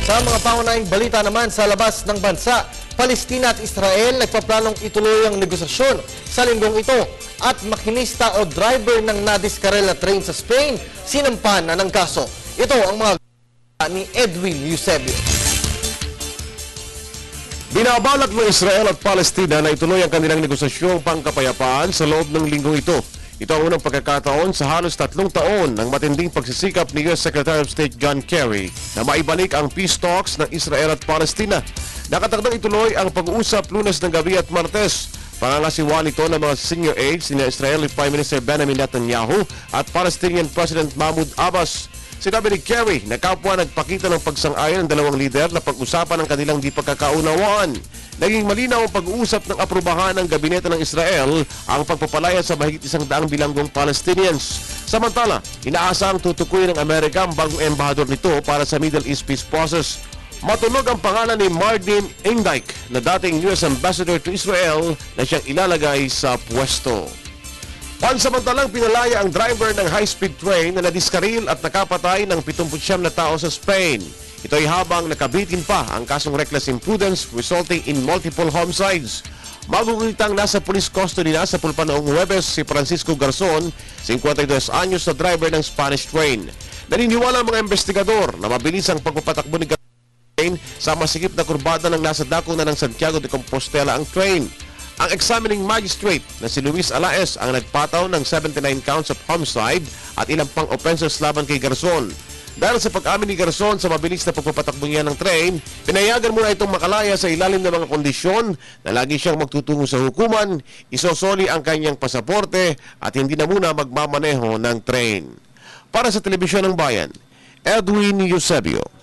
Sa mga pangunahing balita naman sa labas ng bansa, Palestina at Israel nagpaplanong ituloy ang negosasyon sa linggong ito at makinista o driver ng nadiskarel na train sa Spain sinampan na ng kaso. Ito ang mga ni Edwin Eusebio. Binabalak ng Israel at Palestina na ituloy ang kanilang negosasyong pangkapayapaan sa loob ng linggong ito. Ito ang unang pagkakataon sa halos 3 taon ng matinding pagsisikap ni US Secretary of State John Kerry na maibalik ang peace talks ng Israel at Palestina. Nakatakdang ituloy ang pag-uusap Lunes ng gabi at Martes. Pangangasiwaan ito ng mga senior aides ni Israeli Prime Minister Benjamin Netanyahu at Palestinian President Mahmoud Abbas. Sinabi ni Kerry na kapwa nagpakita ng pagsang-ayon ng dalawang lider na pag-usapan ang kanilang di pagkakaunawaan. Naging malinaw ang pag-uusap ng aprubahan ng gabinete ng Israel ang pagpapalaya sa mahigit 100 bilanggong Palestinians. Samantala, inaasahang tutukuyin ng Amerika ang bagong embahador nito para sa Middle East peace process. Matunog ang pangalan ni Mardin Engdike na dating US Ambassador to Israel na siyang ilalagay sa pwesto. Pansamantalang pinalaya ang driver ng high-speed train na nadiskaril at nakapatay ng 79 na tao sa Spain. Ito ay habang nakabitin pa ang kasong reckless imprudence resulting in multiple homicides. Magugulitang nasa police custody na sa pulpa noong Huwebes si Francisco Garzon, 52 anyos na driver ng Spanish train. Naniniwala ang mga investigador na mabilis ang pagpapatakbo ni Garzon sa masikip na kurbada ng nasa dako na ng Santiago de Compostela ang train. Ang examining magistrate na si Luis Alaez ang nagpataw ng 79 counts of homicide at ilang pang offenses laban kay Garzon. Dahil sa pag-amin ni Garzon sa mabilis na pagpapatakbo niya ng train, pinayagan muna itong makalaya sa ilalim ng mga kondisyon na lagi siyang magtutungo sa hukuman, isosoli ang kanyang pasaporte at hindi na muna magmamaneho ng train. Para sa Telebisyon ng Bayan, Edwin Eusebio.